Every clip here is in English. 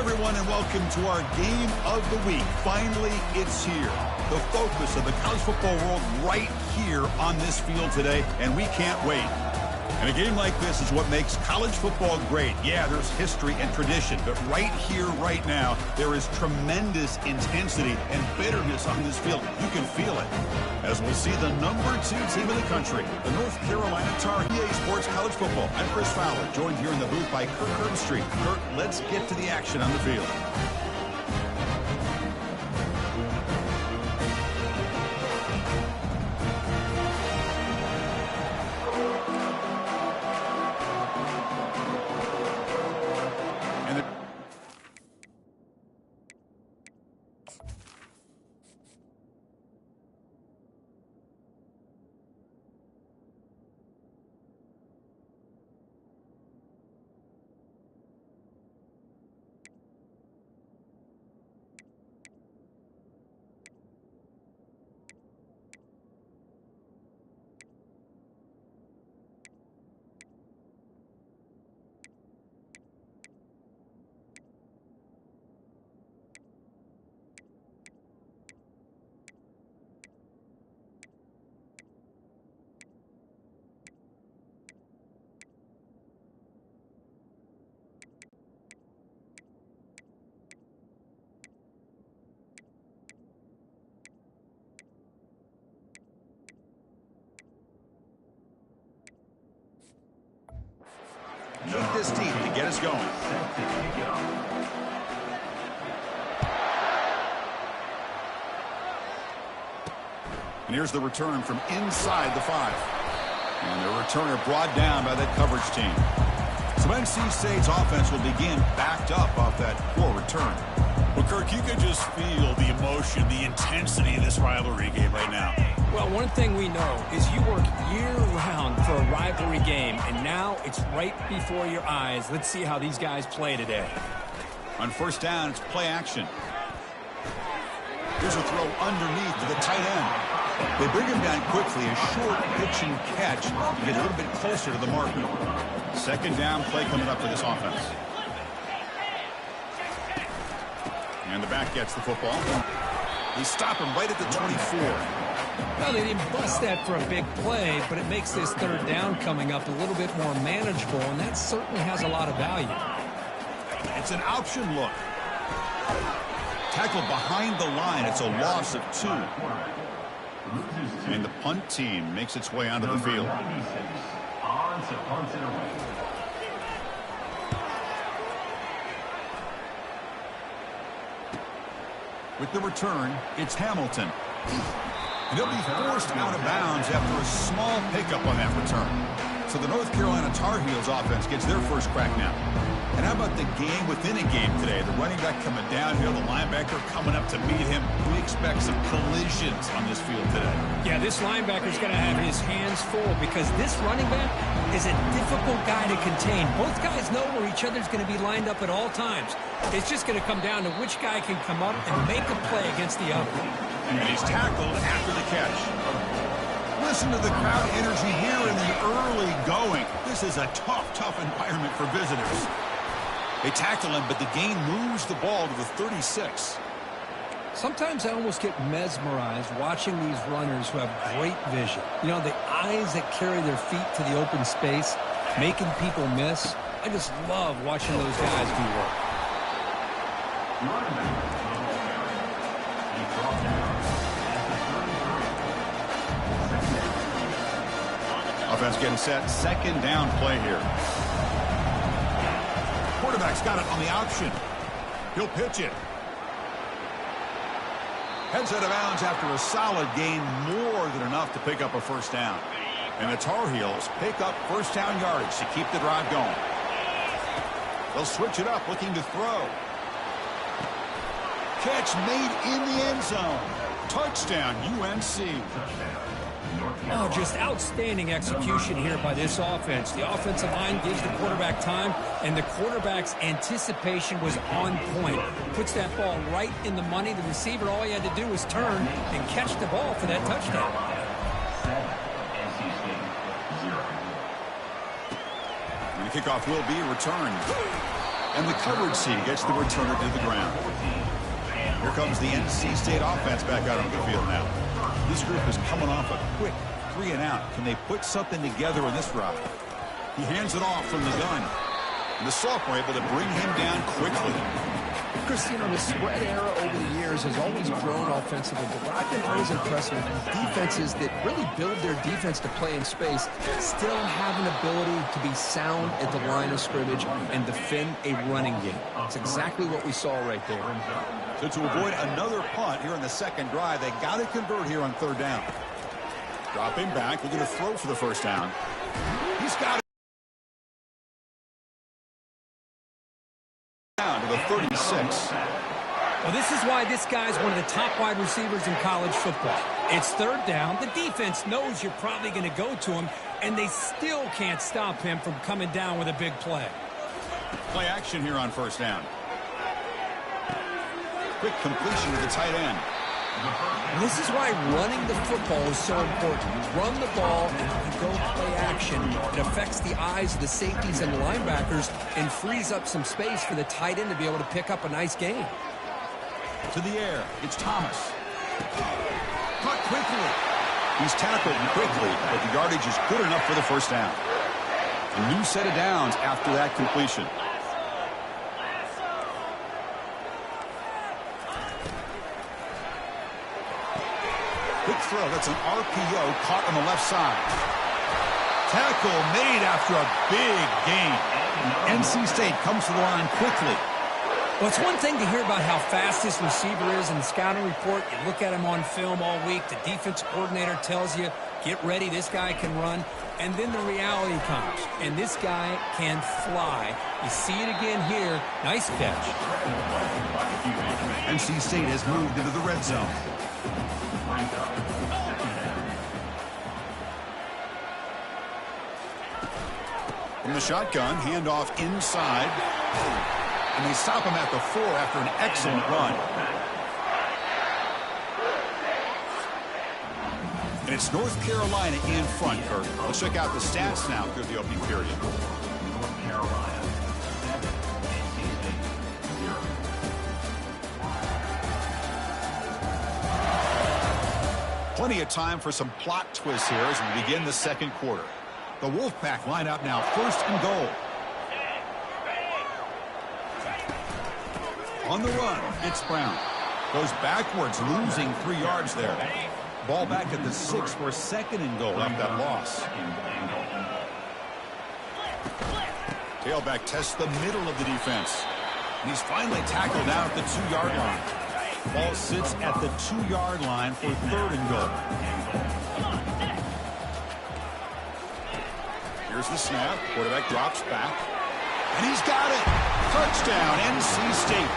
everyone, and welcome to our game of the week. Finally, it's here. The focus of the college football world right here on this field today, and we can't wait. And a game like this is what makes college football great. Yeah, there's history and tradition, but right here, right now, there is tremendous intensity and bitterness on this field. You can feel it. As we'll see the number 2 team in the country, the North Carolina Tar Heels. EA Sports College Football. I'm Chris Fowler, joined here in the booth by Kirk Herbstreit. Kirk, let's get to the action on the field. Need this team to get us going. And here's the return from inside the 5. And the returner brought down by that coverage team. So NC State's offense will begin backed up off that poor return. Well, Kirk, you can just feel the emotion, the intensity of this rivalry game right now. Well, one thing we know is you work year-round for a rivalry game, and now it's right before your eyes. Let's see how these guys play today. On first down, it's play action. Here's a throw underneath to the tight end. They bring him down quickly, a short pitch and catch to get a little bit closer to the marker. Second down play coming up for this offense. And the back gets the football. They stop him right at the 24. Well, they didn't bust that for a big play, but it makes this third down coming up a little bit more manageable, and that certainly has a lot of value. It's an option look. Tackled behind the line. It's a loss of 2. And the punt team makes its way onto the field. With the return, it's Hamilton. And he'll be forced out of bounds after a small pickup on that return. So the North Carolina Tar Heels offense gets their first crack now. And how about the game within a game today? The running back coming down here, the linebacker coming up to meet him. We expect some collisions on this field today. Yeah, this linebacker's going to have his hands full because this running back is a difficult guy to contain. Both guys know where each other's going to be lined up at all times. It's just going to come down to which guy can come up and make a play against the other. And he's tackled after the catch. Listen to the crowd energy here in the early going. This is a tough environment for visitors. They tackle him, but the gain moves the ball to the 36. Sometimes I almost get mesmerized watching these runners who have great vision. You know, the eyes that carry their feet to the open space, making people miss. I just love watching those guys do work. Offense getting set. Second down play here. Quarterback's got it on the option. He'll pitch it. Heads out of bounds after a solid gain, more than enough to pick up a first down. And the Tar Heels pick up first down yardage to keep the drive going. They'll switch it up, looking to throw. Catch made in the end zone. Touchdown, UNC. Oh, just outstanding execution here by this offense. The offensive line gives the quarterback time, and the quarterback's anticipation was on point. Puts that ball right in the money. The receiver, all he had to do was turn and catch the ball for that touchdown. And the kickoff will be returned. And the coverage C gets the returner to the ground. Here comes the NC State offense back out on the field now. This group is coming off a quick 3-and-out. Can they put something together in this drive? He hands it off from the gun. And the sophomore able to bring him down quickly. Chris, you know, the spread era over the years has always grown offensively, but what I've been always impressed with defenses that really build their defense to play in space still have an ability to be sound at the line of scrimmage and defend a running game. That's exactly what we saw right there. So to avoid another punt here in the second drive, they got to convert here on third down. Dropping back, looking to throw for the first down. He's got it. Down to the 36. Well, this is why this guy's one of the top wide receivers in college football. It's third down. The defense knows you're probably going to go to him, and they still can't stop him from coming down with a big play. Play action here on first down. Quick completion to the tight end. This is why running the football is so important. Run the ball, and when you go play action, it affects the eyes of the safeties and the linebackers and frees up some space for the tight end to be able to pick up a nice gain. To the air, it's Thomas. Caught quickly. He's tackled quickly, but the yardage is good enough for the first down. A new set of downs after that completion. Quick throw. That's an RPO caught on the left side. Tackle made after a big gain. NC State comes to the line quickly. Well, it's one thing to hear about how fast this receiver is in the scouting report. You look at him on film all week. The defense coordinator tells you, get ready, this guy can run. And then the reality comes, and this guy can fly. You see it again here. Nice catch. NC State has moved into the red zone. From the shotgun, handoff inside. And they stop him at the 4 after an excellent run. And it's North Carolina in front, Kurt. Let's check out the stats now through the opening period. Plenty of time for some plot twists here as we begin the second quarter. The Wolfpack line up now, first and goal. On the run, it's Brown. Goes backwards, losing 3 yards there. Ball back at the 6 for second and goal after that loss. Tailback tests the middle of the defense. And he's finally tackled down at the 2-yard line. Ball sits at the 2-yard line for third and goal. Here's the snap. Quarterback drops back. And he's got it. Touchdown, NC State.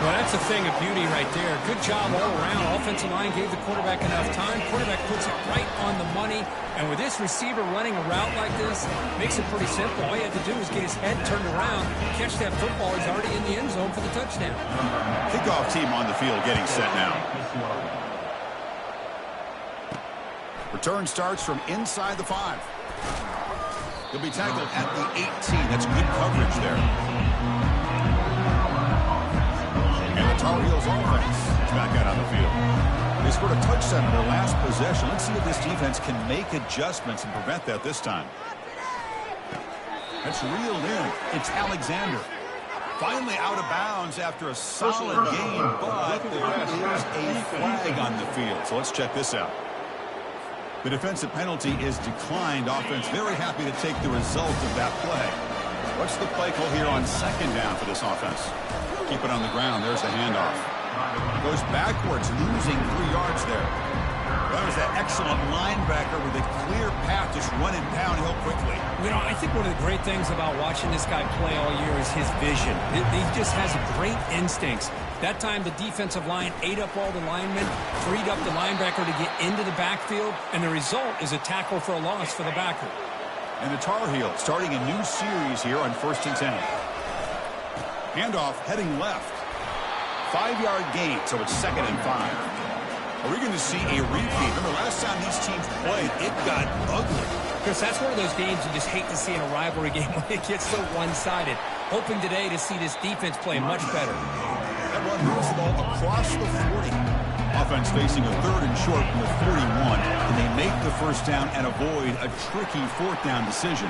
Well, that's a thing of beauty right there. Good job all around. Offensive line gave the quarterback enough time. Quarterback puts it right on the money. And with this receiver running a route like this, makes it pretty simple. All he had to do was get his head turned around, catch that football. He's already in the end zone for the touchdown. Kickoff team on the field getting set now. Return starts from inside the 5. He'll be tackled at the 18. That's good coverage there. And the Tar Heels offense is back out on the field. They scored a touchdown in their last possession. Let's see if this defense can make adjustments and prevent that this time. That's reeled in. It's Alexander. Finally out of bounds after a solid game, but there is a flag on the field. So let's check this out. The defensive penalty is declined. Offense very happy to take the result of that play. What's the play call here on second down for this offense? Keep it on the ground. There's the handoff. Goes backwards, losing 3 yards there. That was that excellent linebacker with a clear path, just running downhill quickly. You know, I think one of the great things about watching this guy play all year is his vision. He just has great instincts. That time, the defensive line ate up all the linemen, freed up the linebacker to get into the backfield, and the result is a tackle for a loss for the backer. And the Tar Heels starting a new series here on 1st and 10. Handoff heading left. 5-yard gain, so it's 2nd and 5. Are we going to see a repeat? Remember, last time these teams played, it got ugly. Chris, that's one of those games you just hate to see in a rivalry game when it gets so one-sided. Hoping today to see this defense play much better. That run moves the ball across the 40. Offense facing a 3rd and short from the 41. Can they make the first down and avoid a tricky 4th down decision?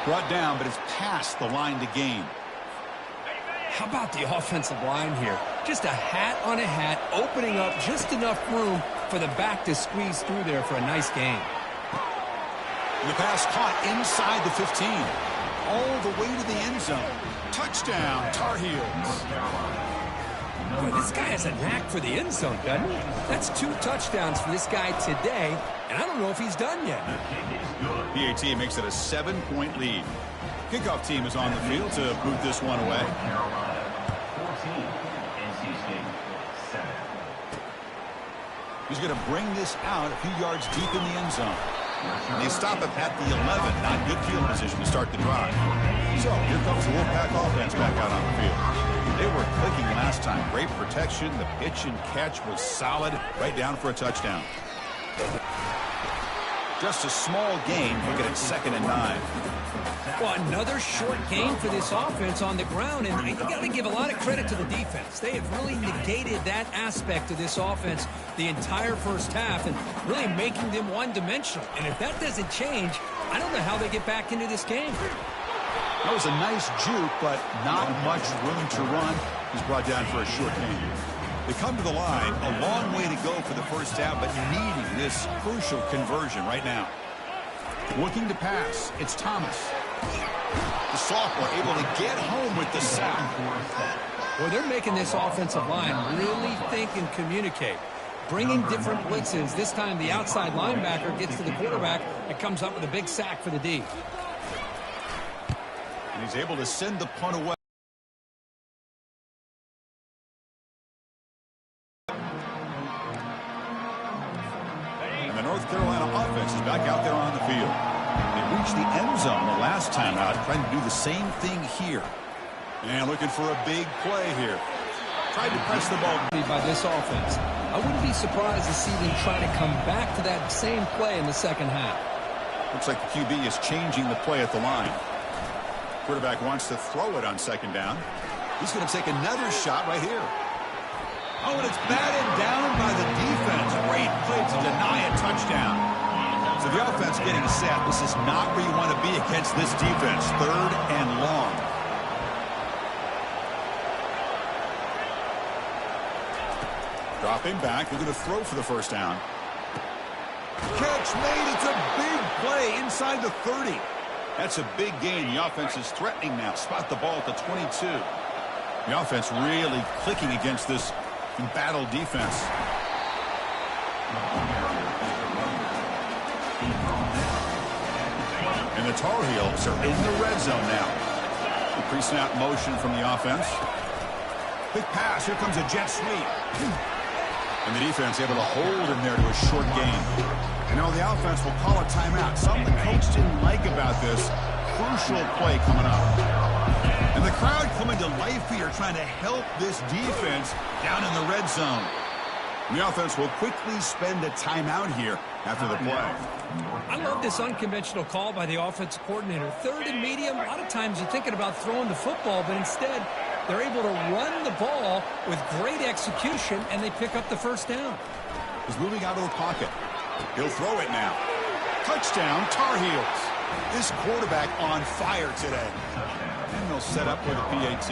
Brought down, but it's past the line to gain. How about the offensive line here? Just a hat on a hat, opening up just enough room for the back to squeeze through there for a nice gain. The pass caught inside the 15. All the way to the end zone. Touchdown, Tar Heels. Boy, this guy has a knack for the end zone, doesn't he? That's 2 touchdowns for this guy today, and I don't know if he's done yet. PAT makes it a 7-point lead. Kickoff team is on the field to boot this one away. He's going to bring this out a few yards deep in the end zone. And they stop him at the 11. Not good field position to start the drive. So here comes the Wolfpack offense back out on the field. They were clicking last time. Great protection. The pitch and catch was solid. Right down for a touchdown. Just a small gain. Looking at 2nd and 9. Well, another short gain for this offense on the ground, and you got to give a lot of credit to the defense. They have really negated that aspect of this offense the entire first half and really making them one-dimensional. And if that doesn't change, I don't know how they get back into this game. That was a nice juke, but not much room to run. He's brought down for a short gain. They come to the line, a long way to go for the first down, but needing this crucial conversion right now. Looking to pass, it's Thomas. The sophomore able to get home with the sack. Well, they're making this offensive line really think and communicate. Bringing different blitzes. This time the outside linebacker gets to the quarterback and comes up with a big sack for the D. And he's able to send the punt away. And the North Carolina offense is back out there on the field. They reached the end zone the last time out, trying to do the same thing here. And looking for a big play here. Tried to press the ball. By this offense. I wouldn't be surprised to see them try to come back to that same play in the second half. Looks like the QB is changing the play at the line. Quarterback wants to throw it on 2nd down. He's going to take another shot right here. Oh, and it's batted down by the defense. Great play to deny a touchdown. So the offense getting set. This is not where you want to be against this defense. 3rd and long. Dropping back. They're going to throw for the first down. Catch made. It's a big play inside the 30. That's a big gain. The offense is threatening now. Spot the ball at the 22. The offense really clicking against this embattled defense. And the Tar Heels are in the red zone now. The pre-snap motion from the offense. Big pass. Here comes a jet sweep. And the defense able to hold him there to a short gain. And now the offense will call a timeout. Something the coach didn't like about this. Crucial play coming up. And the crowd coming to life here, trying to help this defense down in the red zone. And the offense will quickly spend a timeout here after the play. I love this unconventional call by the offensive coordinator. 3rd and medium, a lot of times you're thinking about throwing the football, but instead they're able to run the ball with great execution, and they pick up the first down. He's moving out of the pocket. He'll throw it now. Touchdown, Tar Heels. This quarterback on fire today. And they'll set up with a PAT.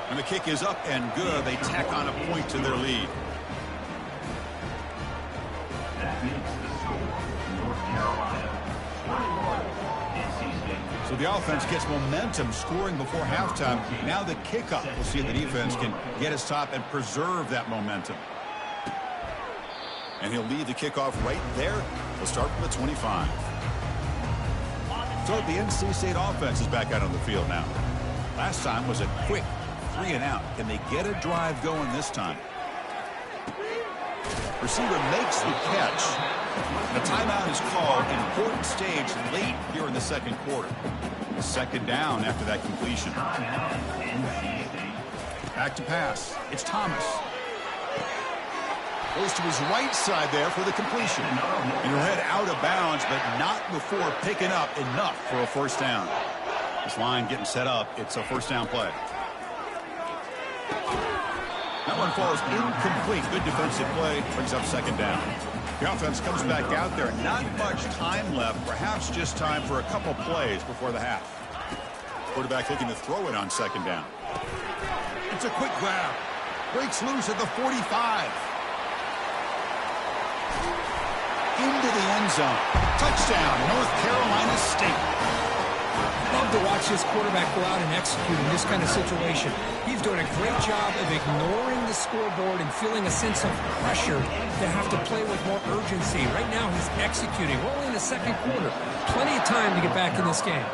And the kick is up and good. They tack on a point to their lead. So the offense gets momentum, scoring before halftime. Now the kickoff. We'll see if the defense can get his top and preserve that momentum. And he'll lead the kickoff right there. We'll start from the 25. So the NC State offense is back out on the field now. Last time was a quick 3 and out. Can they get a drive going this time? Receiver makes the catch. The timeout is called. Important stage late here in the second quarter. 2nd down after that completion. Back to pass. It's Thomas. Goes to his right side there for the completion. And he'll head out of bounds, but not before picking up enough for a first down. This line getting set up. It's a first down play. That one falls incomplete. Good defensive play. Brings up second down. The offense comes back out there. Not much time left. Perhaps just time for a couple plays before the half. Quarterback looking to throw it on second down. It's a quick grab. Breaks loose at the 45. Into the end zone. Touchdown, North Carolina State. Love to watch this quarterback go out and execute in this kind of situation. He's doing a great job of ignoring the scoreboard and feeling a sense of pressure to have to play with more urgency. Right now he's executing. We're only in the second quarter. Plenty of time to get back in this game.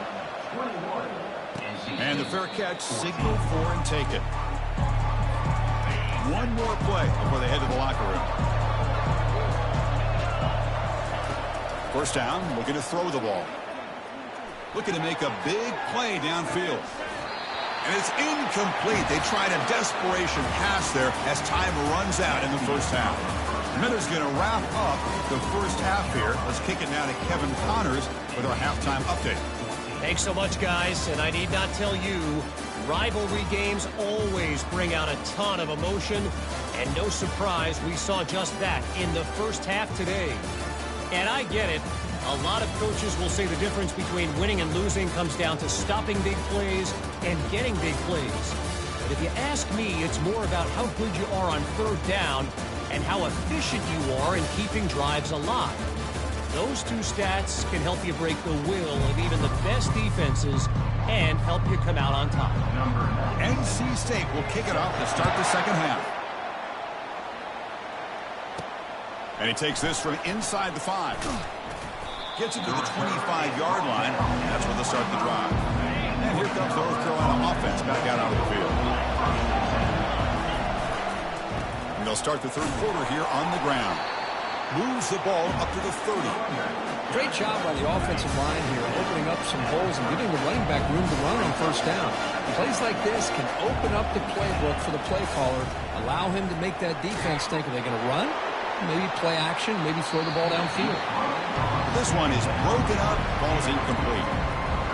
And the fair catch, signal for and take it. One more play before they head to the locker room. First down, looking to throw the ball. Looking to make a big play downfield. And it's incomplete. They tried a desperation pass there as time runs out in the first half. Miller's going to wrap up the first half here. Let's kick it now to Kevin Connors with our halftime update. Thanks so much, guys. And I need not tell you, rivalry games always bring out a ton of emotion. And no surprise, we saw just that in the first half today. And I get it. A lot of coaches will say the difference between winning and losing comes down to stopping big plays and getting big plays. But if you ask me, it's more about how good you are on third down and how efficient you are in keeping drives alive. Those two stats can help you break the will of even the best defenses and help you come out on top. NC State will kick it off to start the second half. And he takes this from inside the 5. Gets it to the 25-yard line. And that's where they'll start the drive. And here comes the North Carolina offense back out onto the field. And they'll start the third quarter here on the ground. Moves the ball up to the 30. Great job by the offensive line here, opening up some holes and giving the running back room to run on first down. Plays like this can open up the playbook for the play caller, allow him to make that defense think, are they going to run? Maybe play action, maybe throw the ball downfield. This one is broken up, ball's incomplete.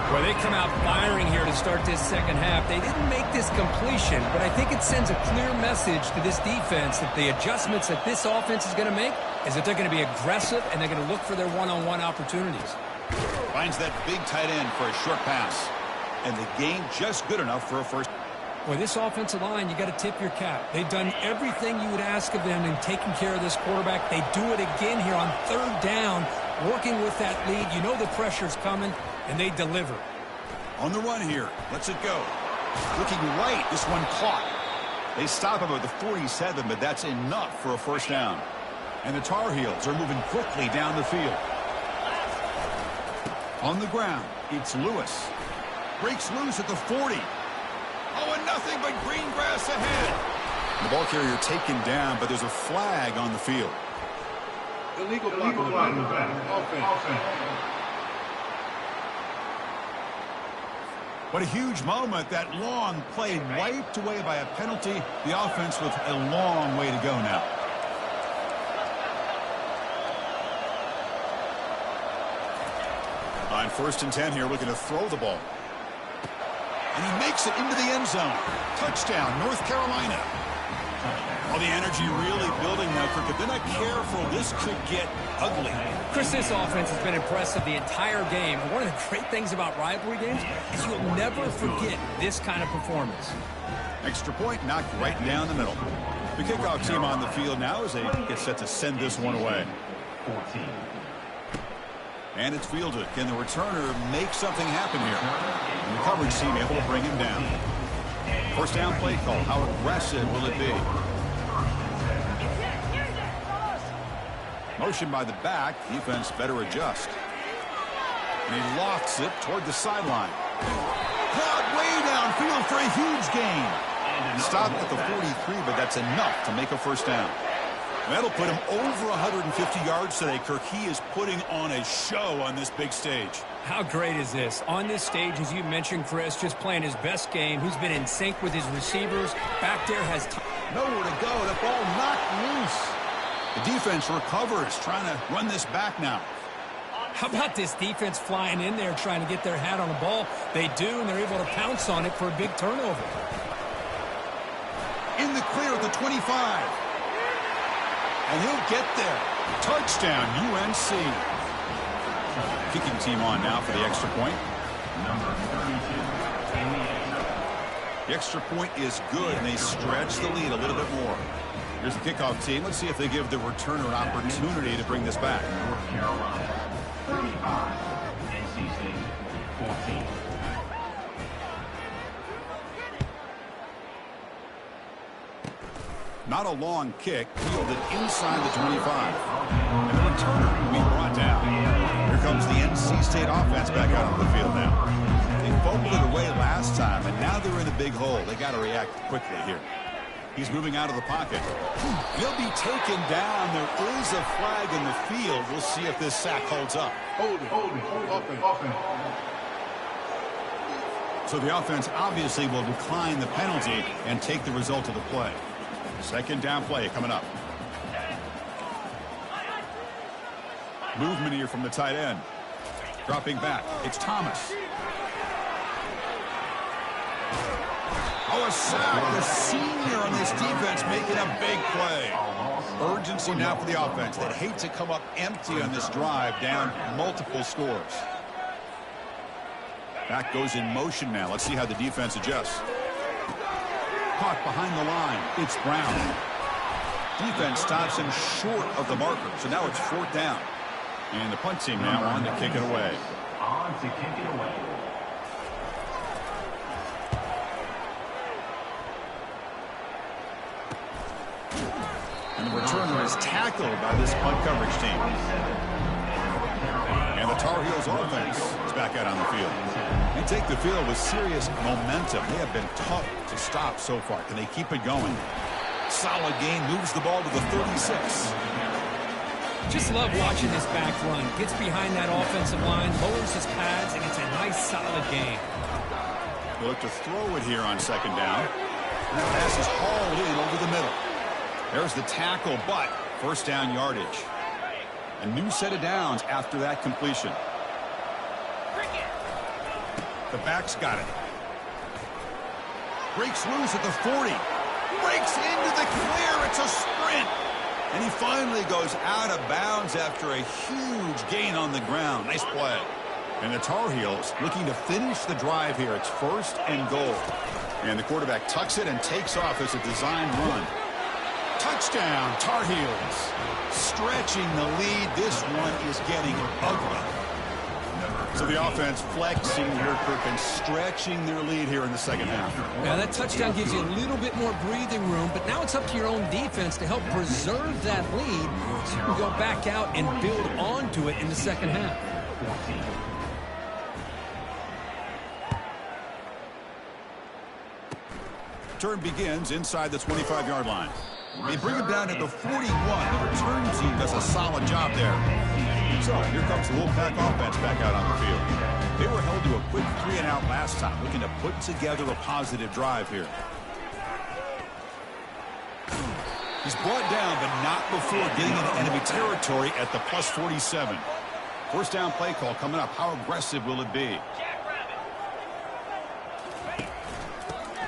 Well, they come out firing here to start this second half. They didn't make this completion, but I think it sends a clear message to this defense that the adjustments that this offense is going to make is that they're going to be aggressive and they're going to look for their one-on-one opportunities. Finds that big tight end for a short pass. And the gain just good enough for a first. Well, this offensive line, you got to tip your cap. They've done everything you would ask of them in taking care of this quarterback. They do it again here on third down, working with that lead. You know the pressure's coming, and they deliver. On the run here. Lets it go. Looking right. This one caught. They stop him at the 47, but that's enough for a first down. And the Tar Heels are moving quickly down the field. On the ground, it's Lewis. Breaks loose at the 40. Oh, and nothing but green grass ahead. The ball carrier taken down, but there's a flag on the field. Illegal flag in the back. Offense. What a huge moment. That long play wiped away by a penalty. The offense with a long way to go now. On 1st and 10 here, looking to throw the ball. And he makes it into the end zone. Touchdown, North Carolina. Oh, the energy really building now, Cricket. They're not careful. This could get ugly. Chris, this offense has been impressive the entire game. And one of the great things about rivalry games is you'll never forget this kind of performance. Extra point knocked right down the middle. The kickoff team on the field now as they get set to send this one away. 14. And it's fielded. Can the returner make something happen here? And the coverage team able to bring him down. First down play call. How aggressive will it be? Motion by the back. Defense better adjust. And he lofts it toward the sideline. Caught way downfield for a huge gain. Stopped at the 43, but that's enough to make a first down. That'll put him over 150 yards today, Kirk. He is putting on a show on this big stage. How great is this? On this stage, as you mentioned, Chris, just playing his best game. He's been in sync with his receivers. Back there has time. Nowhere to go. The ball knocked loose. The defense recovers, trying to run this back now. How about this defense flying in there trying to get their hat on the ball? They do, and they're able to pounce on it for a big turnover. In the clear at the 25. And he'll get there. Touchdown, UNC. Kicking team on now for the extra point. Number 32. The extra point is good, and they stretch the lead a little bit more. Here's the kickoff team. Let's see if they give the returner an opportunity to bring this back. North Carolina, 35. NC State, 14. Not a long kick, fielded inside the 25. And the returner will be brought down. Here comes the NC State offense back out on the field now. They fumbled it away last time, and now they're in a big hole. They got to react quickly here. He's moving out of the pocket. He'll be taken down. There is a flag in the field. We'll see if this sack holds up. Holding. Offense. So the offense obviously will decline the penalty and take the result of the play. Second down play coming up. Movement here from the tight end. Dropping back. It's Thomas. Oh, a sack. The senior on this defense making a big play. Urgency now for the offense. They'd hate to come up empty on this drive, down multiple scores. Back goes in motion now. Let's see how the defense adjusts. Caught behind the line. It's Brown. Defense stops him short of the marker. So now it's fourth down. And the punt team now on to kick it away. On to kick it away. And the returner is tackled by this punt coverage team. And the Tar Heels offense is back out on the field. They take the field with serious momentum. They have been tough to stop so far. Can they keep it going? Solid gain, moves the ball to the 36. Just love watching this back run. Gets behind that offensive line, lowers his pads, and it's a nice, solid game. They look to throw it here on second down. And that pass is hauled in over the middle. There's the tackle, but first down yardage. A new set of downs after that completion. The back's got it. Breaks loose at the 40. Breaks into the clear. It's a sprint. And he finally goes out of bounds after a huge gain on the ground. Nice play. And the Tar Heels looking to finish the drive here. It's first and goal. And the quarterback tucks it and takes off as a design run. Touchdown, Tar Heels. Stretching the lead. This one is getting ugly. So the offense flexing here, Kirk, and stretching their lead here in the second half. Now that touchdown gives you a little bit more breathing room, but now it's up to your own defense to help preserve that lead so you can go back out and build onto it in the second half. Turn begins inside the 25-yard line. They bring him down at the 41. The return team does a solid job there. So here comes the Wolfpack offense back out on the field. They were held to a quick 3-and-out last time, looking to put together a positive drive here. He's brought down, but not before getting into enemy territory at the plus 47. First down play call coming up. How aggressive will it be?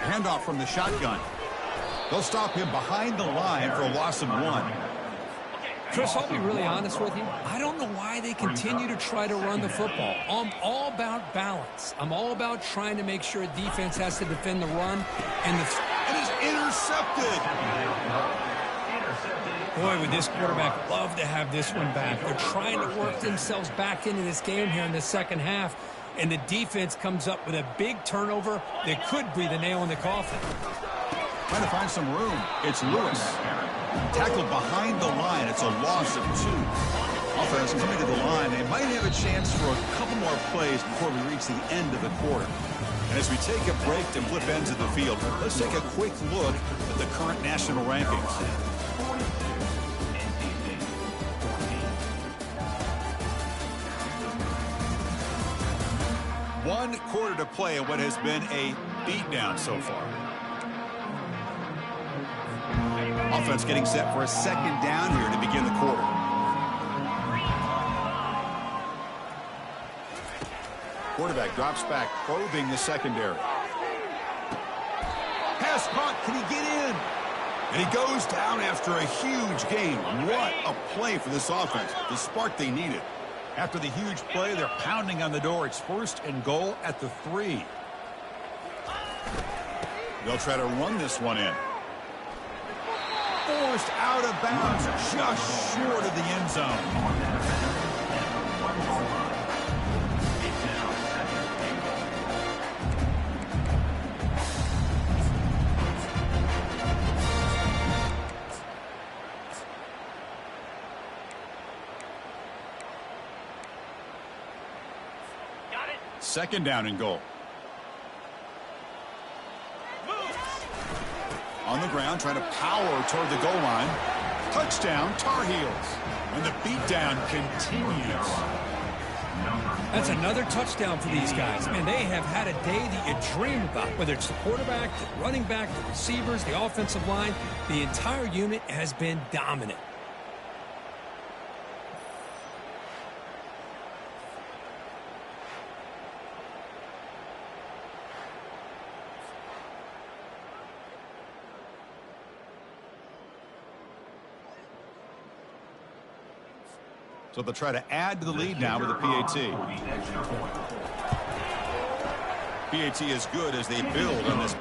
Handoff from the shotgun. They'll stop him behind the line for a loss of 1. Chris, I'll be really honest with you. I don't know why they continue to try to run the football. I'm all about balance. I'm all about trying to make sure a defense has to defend the run. And he's intercepted. Boy, would this quarterback love to have this one back. They're trying to work themselves back into this game here in the second half. And the defense comes up with a big turnover that could be the nail in the coffin. Trying to find some room. It's Lewis. Tackled behind the line. It's a loss of 2. Offense coming to the line. They might have a chance for a couple more plays before we reach the end of the quarter. And as we take a break to flip ends of the field, let's take a quick look at the current national rankings. One quarter to play in what has been a beatdown so far. Offense getting set for a second down here to begin the quarter. Quarterback drops back, probing the secondary. Pass caught. Can he get in? And he goes down after a huge gain. What a play for this offense. The spark they needed. After the huge play, they're pounding on the door. It's 1st and goal at the 3. They'll try to run this one in. Forced out of bounds, just short of the end zone. Second down and goal. On the ground, trying to power toward the goal line. Touchdown, Tar Heels. And the beatdown continues. That's another touchdown for these guys. And they have had a day that you dream about. Whether it's the quarterback, the running back, the receivers, the offensive line, the entire unit has been dominant. So they'll try to add to the lead now with the PAT. PAT is good as they build on this.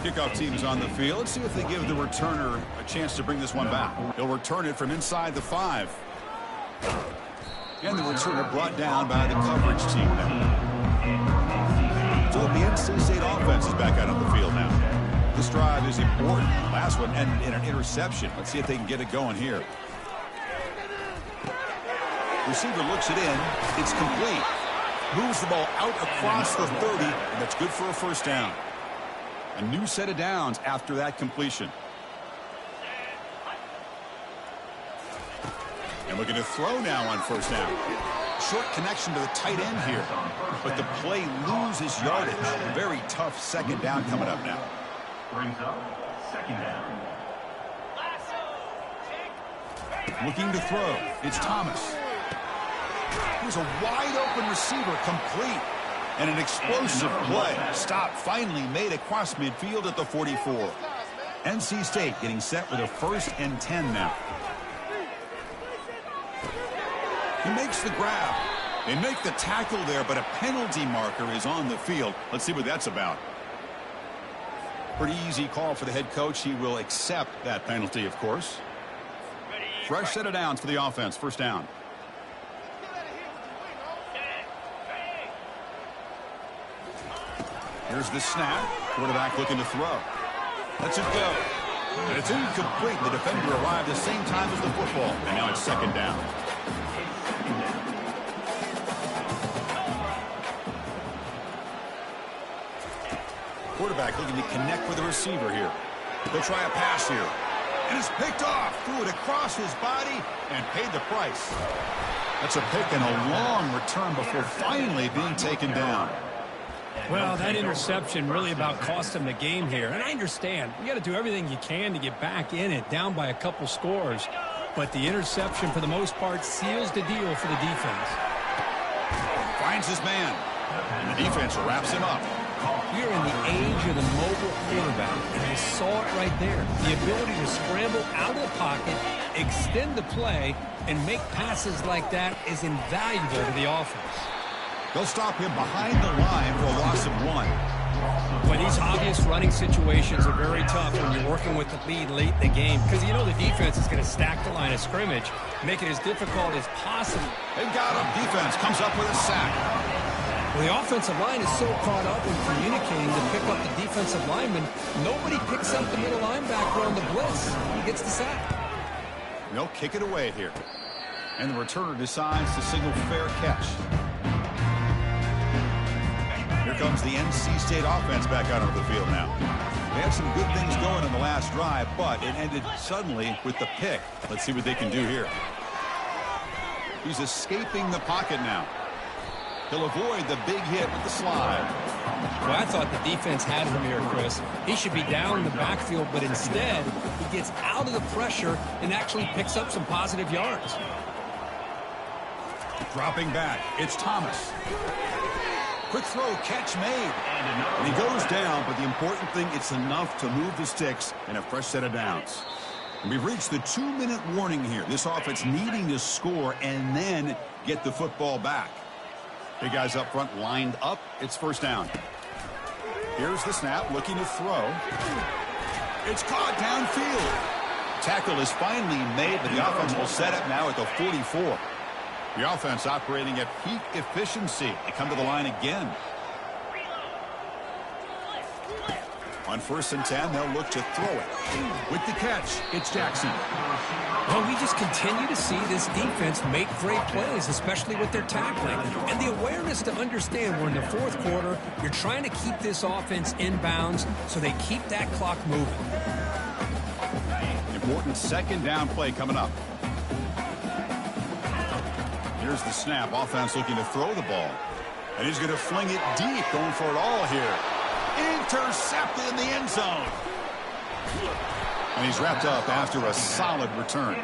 Kickoff team's on the field. Let's see if they give the returner a chance to bring this one back. He'll return it from inside the 5. And the returner brought down by the coverage team now. So the NC State offense is back out on the field now. This drive is important. Last one ended in an interception. Let's see if they can get it going here. Receiver looks it in. It's complete. Moves the ball out across the 30, and that's good for a first down. A new set of downs after that completion. And looking to throw now on first down. Short connection to the tight end here. But the play loses yardage. A very tough second down coming up now. Brings up second down. Looking to throw. It's Thomas. Here's a wide open receiver, complete. And an explosive play. Stop finally made across midfield at the 44. NC State getting set with a 1st and 10 now. He makes the grab. They make the tackle there, but a penalty marker is on the field. Let's see what that's about. Pretty easy call for the head coach. He will accept that penalty, of course. fresh set of downs for the offense. First down. Here's the snap. Quarterback looking to throw. Lets it go. And it's incomplete. The defender arrived the same time as the football. And now it's second down. Quarterback looking to connect with the receiver here. They'll try a pass here. And it's picked off. Threw it across his body and paid the price. That's a pick and a long return before finally being taken down. Well, that interception really about cost him the game here. And I understand. You got to do everything you can to get back in it, down by a couple scores. But the interception, for the most part, seals the deal for the defense. Finds his man. And the defense wraps him up. We're in the age of the mobile quarterback, and I saw it right there. The ability to scramble out of the pocket, extend the play, and make passes like that is invaluable to the offense. They'll stop him behind the line for a loss of 1. But these obvious running situations are very tough when you're working with the lead late in the game, because you know the defense is going to stack the line of scrimmage, make it as difficult as possible. They got him. Defense comes up with a sack. Well, the offensive line is so caught up in communicating to pick up the defensive lineman, nobody picks up the middle linebacker on the blitz. He gets the sack. They'll kick it away here. And the returner decides to signal fair catch. Here comes the NC State offense back out onto the field now. They had some good things going in the last drive, but it ended suddenly with the pick. Let's see what they can do here. He's escaping the pocket now. He'll avoid the big hit with the slide. Well, I thought the defense had him here, Chris. He should be down in the backfield, but instead, he gets out of the pressure and actually picks up some positive yards. Dropping back, it's Thomas. Quick throw, catch made. And he goes down, but the important thing, it's enough to move the sticks and a fresh set of downs. And we've reached the 2-minute warning here. This offense needing to score and then get the football back. Big guys up front lined up. It's first down. Here's the snap, looking to throw. It's caught downfield. Tackle is finally made, but the offense will set up now at the 44. The offense operating at peak efficiency. They come to the line again. On 1st and 10, they'll look to throw it. With the catch, it's Jackson. Well, we just continue to see this defense make great plays, especially with their tackling. And the awareness to understand we're in the 4th quarter, you're trying to keep this offense in bounds so they keep that clock moving. Important second down play coming up. Here's the snap. Offense looking to throw the ball. And he's going to fling it deep, going for it all here. Intercepted in the end zone. And he's wrapped up after a solid return.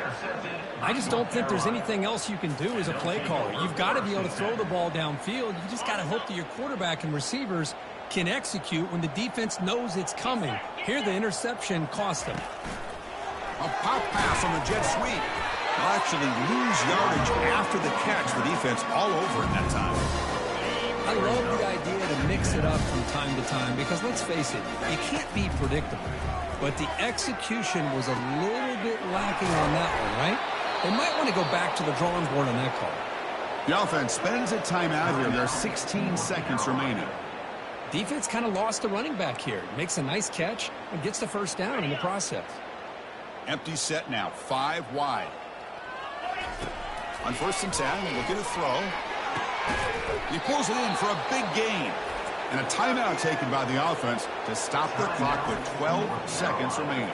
I just don't think there's anything else you can do as a play caller. You've got to be able to throw the ball downfield. You just got to hope that your quarterback and receivers can execute when the defense knows it's coming. Here, the interception cost them. A pop pass on the jet sweep. They'll actually lose yardage after the catch. The defense all over it that time. I love the idea to mix it up from time to time because, let's face it, you can't be predictable. But the execution was a little bit lacking on that one, right? They might want to go back to the drawing board on that call. The offense spends a timeout here. There are 16 seconds remaining. Defense kind of lost the running back here. Makes a nice catch and gets the first down in the process. Empty set now, 5 wide. On 1st and 10, looking to throw. He pulls it in for a big gain. And a timeout taken by the offense to stop the clock with 12 seconds remaining.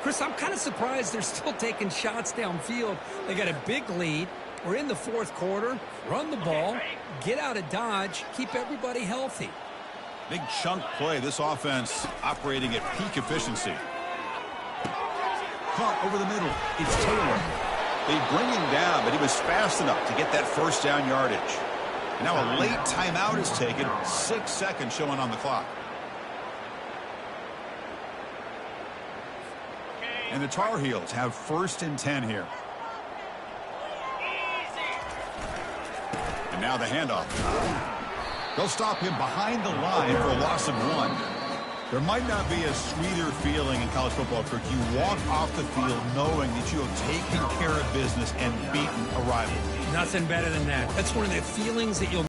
Chris, I'm kind of surprised they're still taking shots downfield. They got a big lead. We're in the 4th quarter. Run the ball. Get out of Dodge. Keep everybody healthy. Big chunk play. This offense operating at peak efficiency. Caught over the middle. It's Taylor. They bring him down, but he was fast enough to get that first down yardage. And now a late timeout is taken. 6 seconds showing on the clock. And the Tar Heels have 1st and 10 here. And now the handoff. They'll stop him behind the line for a loss of 1. There might not be a sweeter feeling in college football, Kirk. You walk off the field knowing that you have taken care of business and beaten a rival. Nothing better than that. That's one of the feelings that you'll